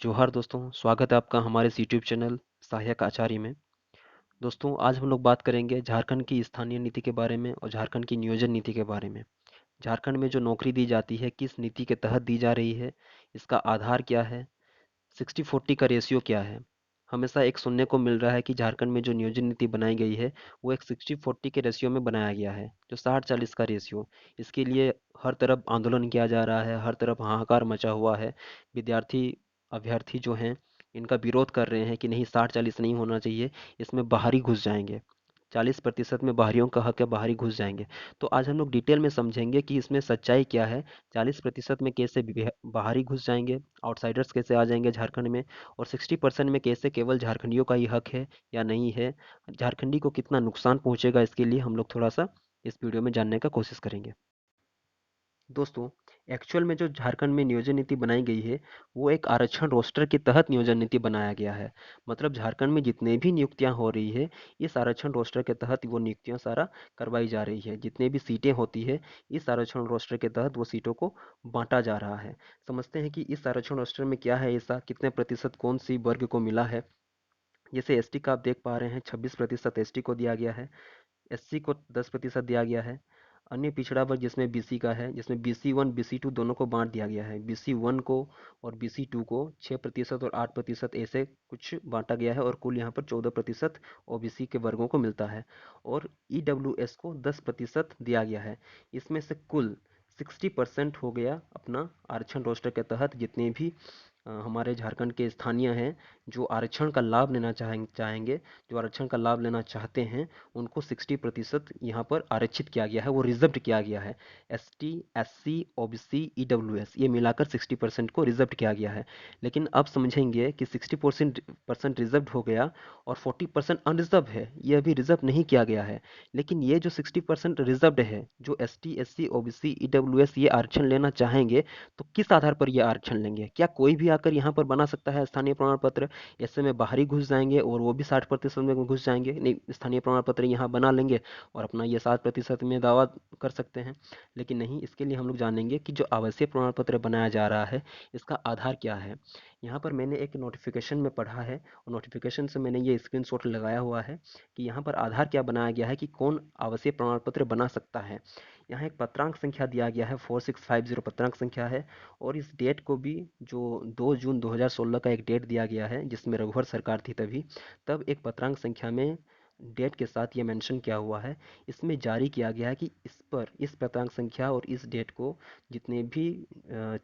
जोहार दोस्तों, स्वागत है आपका हमारे इस यूट्यूब चैनल सहायक आचार्य में। दोस्तों, आज हम लोग बात करेंगे झारखंड की स्थानीय नीति के बारे में और झारखंड की नियोजन नीति के बारे में। झारखंड में जो नौकरी दी जाती है, किस नीति के तहत दी जा रही है, इसका आधार क्या है, 60-40 का रेशियो क्या है। हमेशा एक सुनने को मिल रहा है कि झारखंड में जो नियोजन नीति बनाई गई है, वो एक 60-40 के रेशियो में बनाया गया है, जो 60-40 का रेशियो। इसके लिए हर तरफ आंदोलन किया जा रहा है, हर तरफ हाहाकार मचा हुआ है। विद्यार्थी अभ्यर्थी जो हैं, इनका विरोध कर रहे हैं कि नहीं, 60-40 नहीं होना चाहिए, इसमें बाहरी घुस जाएंगे। 40% में बाहरियों का हक है, बाहरी घुस जाएंगे। तो आज हम लोग डिटेल में समझेंगे कि इसमें सच्चाई क्या है, 40% में कैसे बाहरी घुस जाएंगे, आउटसाइडर्स कैसे आ जाएंगे झारखंड में, और 60% में कैसे केवल झारखंडियों का ही हक है या नहीं है, झारखंडी को कितना नुकसान पहुंचेगा, इसके लिए हम लोग थोड़ा सा इस वीडियो में जानने का कोशिश करेंगे। दोस्तों, एक्चुअल में जो झारखंड में नियोजन नीति बनाई गई है, वो एक आरक्षण रोस्टर के तहत नियोजन नीति बनाया गया है। मतलब झारखंड में जितने भी नियुक्तियां हो रही है, इस आरक्षण रोस्टर के तहत वो नियुक्तियां सारा करवाई जा रही है। जितने भी सीटें होती है, इस आरक्षण रोस्टर के तहत वो सीटों को बांटा जा रहा है। समझते हैं कि इस आरक्षण रोस्टर में क्या है ऐसा, कितने प्रतिशत कौन सी वर्ग को मिला है। जैसे एसटी का आप देख पा रहे हैं, 26% एसटी को दिया गया है, एससी को 10% दिया गया है। अन्य पिछड़ा वर्ग जिसमें बीसी का है, जिसमें बीसी 1 बीसी 2 दोनों को बांट दिया गया है। बीसी 1 को और बीसी 2 को 6% और 8% ऐसे कुछ बांटा गया है, और कुल यहाँ पर 14% ओबीसी के वर्गों को मिलता है, और ईडब्ल्यूएस को 10% दिया गया है। इसमें से कुल 60% हो गया अपना आरक्षण रोस्टर के तहत। जितने भी हमारे झारखंड के स्थानीय हैं, जो आरक्षण का लाभ लेना चाहेंगे, जो आरक्षण का लाभ लेना चाहते हैं, उनको 60% यहाँ पर आरक्षित किया गया है, वो रिजर्व किया गया है। एसटी, एससी, ओबीसी, ईडब्ल्यूएस ये मिलाकर 60% को रिजर्व किया गया है। लेकिन अब समझेंगे कि 60% रिजर्व हो गया और 40% अनरिजर्व है, ये अभी रिजर्व नहीं किया गया है। लेकिन ये जो 60% रिजर्व है, जो एसटी, एससी, ओबीसी, ईडब्ल्यूएस ये आरक्षण लेना चाहेंगे, तो किस आधार पर ये आरक्षण लेंगे? क्या कोई भी आकर यहाँ पर बना सकता है स्थानीय प्रमाण पत्र? ऐसे में बाहरी घुस जाएंगे और वो भी 60% में घुस जाएंगे? नहीं, स्थानीय प्रमाण पत्र यहाँ बना लेंगे और अपना ये 60% में दावा कर सकते हैं। लेकिन नहीं, इसके लिए हम लोग जानेंगे कि जो आवासीय प्रमाण पत्र बनाया जा रहा है, इसका आधार क्या है। यहाँ पर मैंने एक नोटिफिकेशन में पढ़ा है, और नोटिफिकेशन से मैंने ये स्क्रीनशॉट लगाया हुआ है कि यहाँ पर आधार क्या बनाया गया है कि कौन आवासीय प्रमाण पत्र बना सकता है। यहाँ एक पत्रांक संख्या दिया गया है, 4650 पत्रांक संख्या है। और इस डेट को भी, जो 2 जून 2016 का एक डेट दिया गया है, जिसमें रघुवर सरकार थी तभी, तब एक पत्रांक संख्या में डेट के साथ ये मेंशन किया हुआ है। इसमें जारी किया गया है कि इस पर, इस पत्रांक संख्या और इस डेट को जितने भी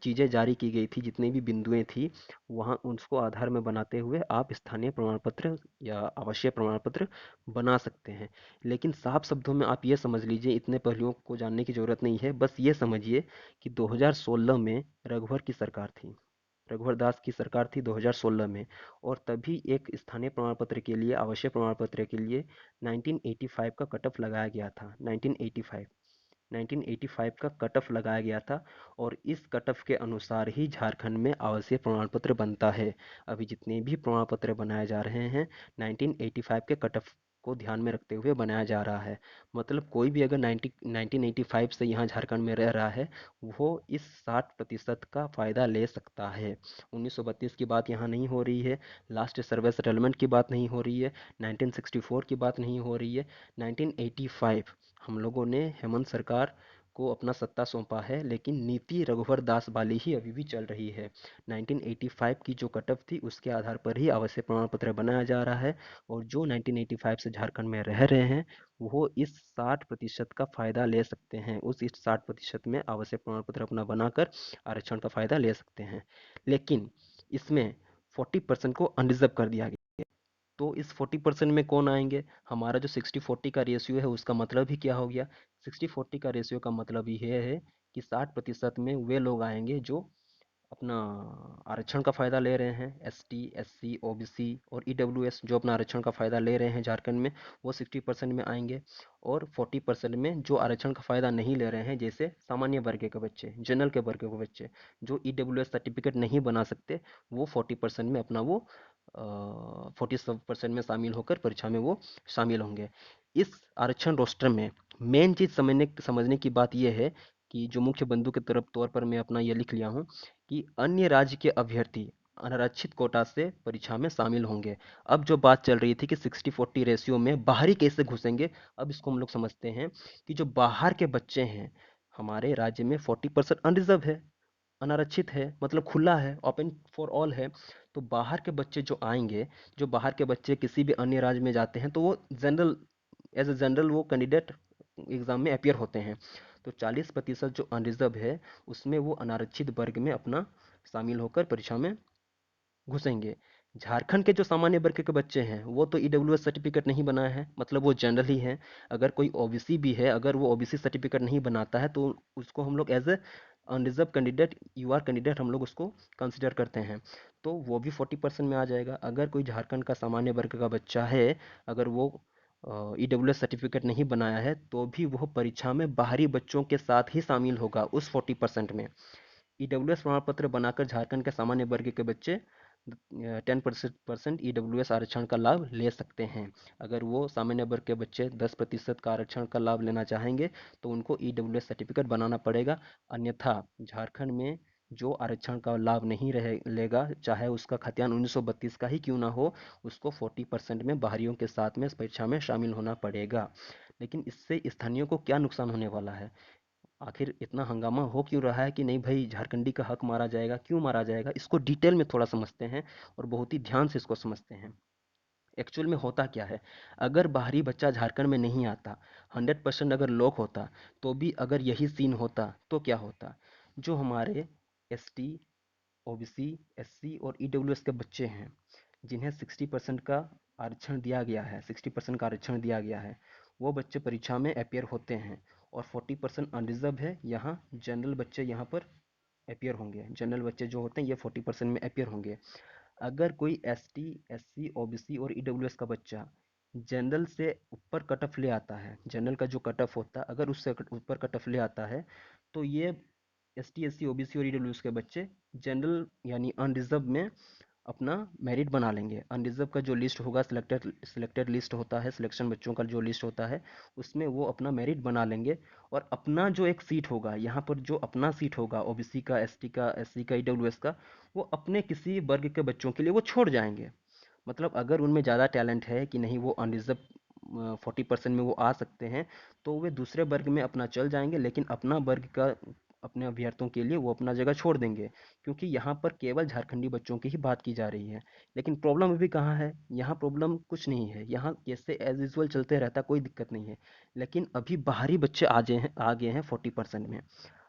चीज़ें जारी की गई थी, जितनी भी बिंदुएं थी, वहाँ उसको आधार में बनाते हुए आप स्थानीय प्रमाण पत्र या आवासीय प्रमाण पत्र बना सकते हैं। लेकिन साफ शब्दों में आप ये समझ लीजिए, इतने पहलुओं को जानने की ज़रूरत नहीं है, बस ये समझिए कि 2016 में रघुवर की सरकार थी, रघुवर दास की सरकार थी 2016 में। और तभी एक स्थानीय प्रमाण पत्र के लिए, आवश्यक प्रमाण पत्र के लिए 1985 का कट ऑफ लगाया गया था। 1985 का कट ऑफ लगाया गया था, और इस कट ऑफ के अनुसार ही झारखंड में आवासीय प्रमाण पत्र बनता है। अभी जितने भी प्रमाण पत्र बनाए जा रहे हैं, 1985 के कट ऑफ को ध्यान में रखते हुए बनाया जा रहा है। मतलब कोई भी अगर 1985 से यहाँ झारखंड में रह रहा है, वो इस 60% का फ़ायदा ले सकता है। 1932 की बात यहाँ नहीं हो रही है, लास्ट सर्विस सेटलमेंट की बात नहीं हो रही है, 1964 की बात नहीं हो रही है। 1985 हम लोगों ने हेमंत सरकार को अपना सत्ता सौंपा है, लेकिन नीति रघुवर दास वाली ही अभी भी चल रही है। 1985 की जो कट ऑफ थी, उसके आधार पर ही आवश्यक प्रमाण पत्र बनाया जा रहा है। और जो 1985 से झारखंड में रह रहे हैं, वो इस 60% का फ़ायदा ले सकते हैं। उस इस 60% में आवश्यक प्रमाण पत्र अपना बनाकर आरक्षण का फ़ायदा ले सकते हैं। लेकिन इसमें 40% को अनरिजर्व कर दिया गया। तो इस 40% में कौन आएंगे? हमारा जो 60-40 का रेशियो है, उसका मतलब ही क्या हो गया? 60-40 का रेशियो का मतलब ये है कि 60% में वे लोग आएंगे जो अपना आरक्षण का फ़ायदा ले रहे हैं। एसटी, एससी, ओबीसी और ईडब्ल्यूएस जो अपना आरक्षण का फ़ायदा ले रहे हैं झारखंड में, वो 60% में आएंगे। और 40% में जो आरक्षण का फ़ायदा नहीं ले रहे हैं, जैसे सामान्य वर्ग के बच्चे, जनरल के वर्ग के बच्चे, जो ईडब्ल्यूएस सर्टिफिकेट नहीं बना सकते, वो 40% में अपना वो 40% में शामिल होकर परीक्षा में वो शामिल होंगे। इस आरक्षण रोस्टर में मेन चीज़ समझने की बात यह है कि जो मुख्य बिंदु के तरफ तौर पर मैं अपना ये लिख लिया हूँ कि अन्य राज्य के अभ्यर्थी, अनारक्षित कोटा से परीक्षा में शामिल होंगे। अब जो बात चल रही थी कि 60-40 रेशियो में बाहरी कैसे घुसेंगे, अब इसको हम लोग समझते हैं कि जो बाहर के बच्चे हैं, हमारे राज्य में 40% अनरिजर्व है, अनारक्षित है, मतलब खुला है, ओपन फॉर ऑल है। तो बाहर के बच्चे जो आएंगे, जो बाहर के बच्चे किसी भी अन्य राज्य में जाते हैं, तो वो जनरल, एज ए जनरल वो कैंडिडेट एग्जाम में अपियर होते हैं। तो 40% जो अनरिजर्व है, उसमें वो अनारक्षित वर्ग में अपना शामिल होकर परीक्षा में घुसेंगे। झारखंड के जो सामान्य वर्ग के बच्चे हैं, वो तो ईडब्ल्यूएस सर्टिफिकेट नहीं बनाए हैं, मतलब वो जनरल ही हैं। अगर कोई ओबीसी भी है, अगर वो ओबीसी सर्टिफिकेट नहीं बनाता है, तो उसको हम लोग as a unreserve candidate, UR candidate हम लोग उसको कंसिडर करते हैं। तो वो भी 40% में आ जाएगा। अगर कोई झारखंड का सामान्य वर्ग का बच्चा है, अगर वो ईडब्ल्यूएस सर्टिफिकेट नहीं बनाया है, तो भी वह परीक्षा में बाहरी बच्चों के साथ ही शामिल होगा उस 40% में। ईडब्ल्यूएस प्रमाण पत्र बनाकर झारखंड के सामान्य वर्ग के बच्चे 10% ईडब्ल्यूएस आरक्षण का लाभ ले सकते हैं। अगर वो सामान्य वर्ग के बच्चे 10% का आरक्षण का लाभ लेना चाहेंगे, तो उनको ईडब्ल्यूएस सर्टिफिकेट बनाना पड़ेगा। अन्यथा झारखंड में जो आरक्षण का लाभ नहीं रहे लेगा, चाहे उसका खतियान 1932 का ही क्यों ना हो, उसको 40% में बाहरियों के साथ में इस परीक्षा में शामिल होना पड़ेगा। लेकिन इससे स्थानीयों को क्या नुकसान होने वाला है? आखिर इतना हंगामा हो क्यों रहा है कि नहीं भाई झारखंडी का हक मारा जाएगा, क्यों मारा जाएगा? इसको डिटेल में थोड़ा समझते हैं और बहुत ही ध्यान से इसको समझते हैं। एक्चुअल में होता क्या है? अगर बाहरी बच्चा झारखंड में नहीं आता, 100% अगर लोग होता, तो भी अगर यही सीन होता तो क्या होता? जो हमारे एसटी, ओबीसी, एससी और ईडब्ल्यूएस के बच्चे हैं, जिन्हें 60% का आरक्षण दिया गया है, 60% का आरक्षण दिया गया है, वो बच्चे परीक्षा में अपियर होते हैं। और 40% अनरिजर्व है, यहाँ जनरल बच्चे यहाँ पर अपियर होंगे। जनरल बच्चे जो होते हैं ये 40% में अपियर होंगे। अगर कोई एसटी, एससी, ओबीसी और ईडब्ल्यूएस का बच्चा जनरल से ऊपर कट ऑफ ले आता है, जनरल का जो कट ऑफ होता है, अगर उससे ऊपर कट ऑफ ले आता है, तो ये S T, S C, OBC और ईडब्ल्यूएस के बच्चे जनरल यानी अनरिजर्व में अपना मेरिट बना लेंगे। अनरिजर्व का जो लिस्ट होगा, सिलेक्टेड सिलेक्टेड लिस्ट होता है, सिलेक्शन बच्चों का जो लिस्ट होता है, उसमें वो अपना मेरिट बना लेंगे। और अपना जो एक सीट होगा, यहाँ पर जो अपना सीट होगा, ओबीसी का, एसटी का, एससी का, ईडब्ल्यूएस का, वो अपने किसी वर्ग के बच्चों के लिए वो छोड़ जाएंगे। मतलब अगर उनमें ज़्यादा टैलेंट है कि नहीं, वो अनरिजर्व 40% में वो आ सकते हैं, तो वे दूसरे वर्ग में अपना चल जाएंगे, लेकिन अपना वर्ग का, अपने अभ्यर्थियों के लिए वो अपना जगह छोड़ देंगे। क्योंकि यहाँ पर केवल झारखंडी बच्चों की ही बात की जा रही है। लेकिन प्रॉब्लम अभी कहाँ है? यहाँ प्रॉब्लम कुछ नहीं है, यहाँ जैसे एज यूजल चलते रहता, कोई दिक्कत नहीं है। लेकिन अभी बाहरी बच्चे आ गए हैं 40% में।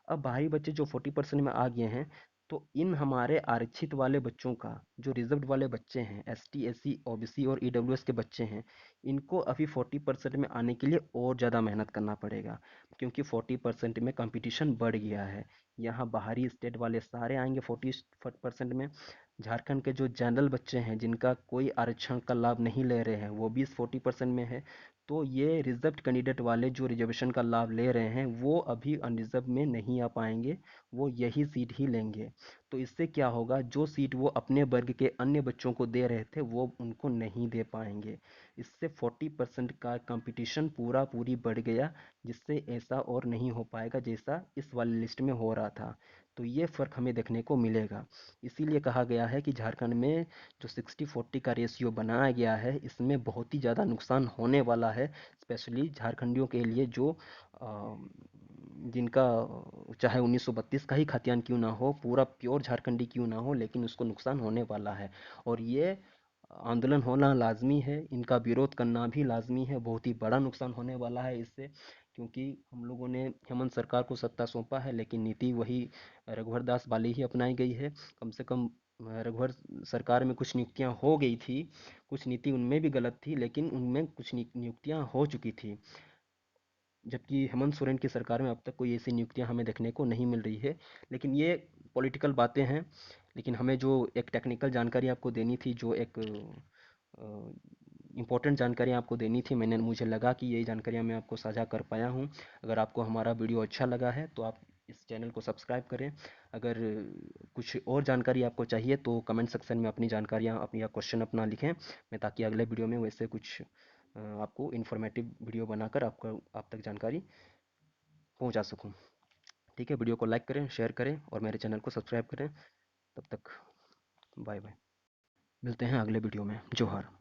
अब बाहरी बच्चे जो 40% में आ गए हैं, तो इन हमारे आरक्षित वाले बच्चों का, जो रिजर्व्ड वाले बच्चे हैं, S T, S C, O B C और ई डब्ल्यू एस के बच्चे हैं, इनको अभी 40% में आने के लिए और ज़्यादा मेहनत करना पड़ेगा। क्योंकि 40% में कंपटीशन बढ़ गया है। यहाँ बाहरी स्टेट वाले सारे आएंगे 40% में। झारखंड के जो जनरल बच्चे हैं, जिनका कोई आरक्षण का लाभ नहीं ले रहे हैं, वो भी इस 40% में है। तो ये रिजर्व्ड कैंडिडेट वाले जो रिजर्वेशन का लाभ ले रहे हैं, वो अभी अनरिजर्व में नहीं आ पाएंगे, वो यही सीट ही लेंगे। तो इससे क्या होगा? जो सीट वो अपने वर्ग के अन्य बच्चों को दे रहे थे, वो उनको नहीं दे पाएंगे। इससे 40% का कंपटीशन पूरा पूरी बढ़ गया, जिससे ऐसा और नहीं हो पाएगा जैसा इस वाली लिस्ट में हो रहा था। तो ये फ़र्क हमें देखने को मिलेगा। इसीलिए कहा गया है कि झारखंड में जो 60-40 का रेशियो बनाया गया है, इसमें बहुत ही ज़्यादा नुकसान होने वाला है, स्पेशली झारखंडियों के लिए, जो जिनका चाहे 1932 का ही खतियान क्यों ना हो, पूरा प्योर झारखंडी क्यों ना हो, लेकिन उसको नुकसान होने वाला है। और ये आंदोलन होना लाजमी है, इनका विरोध करना भी लाजमी है। बहुत ही बड़ा नुकसान होने वाला है इससे, क्योंकि हम लोगों ने हेमंत सरकार को सत्ता सौंपा है, लेकिन नीति वही रघुवर दास वाली ही अपनाई गई है। कम से कम रघुवर सरकार में कुछ नियुक्तियां हो गई थी, कुछ नीति उनमें भी गलत थी, लेकिन उनमें कुछ नियुक्तियां हो चुकी थी। जबकि हेमंत सोरेन की सरकार में अब तक कोई ऐसी नियुक्तियां हमें देखने को नहीं मिल रही है। लेकिन ये पॉलिटिकल बातें हैं। लेकिन हमें जो एक टेक्निकल जानकारी आपको देनी थी, जो एक इम्पोर्टेंट जानकारियाँ आपको देनी थी, मुझे लगा कि यही जानकारियाँ मैं आपको साझा कर पाया हूँ। अगर आपको हमारा वीडियो अच्छा लगा है, तो आप इस चैनल को सब्सक्राइब करें। अगर कुछ और जानकारी आपको चाहिए, तो कमेंट सेक्शन में अपनी जानकारियाँ, अपनी या क्वेश्चन अपना लिखें, मैं ताकि अगले वीडियो में वैसे कुछ आपको इन्फॉर्मेटिव वीडियो बनाकर आपको आप तक जानकारी पहुंचा सकूं। ठीक है, वीडियो को लाइक करें, शेयर करें और मेरे चैनल को सब्सक्राइब करें। तब तक बाय बाय। मिलते हैं अगले वीडियो में। जोहार।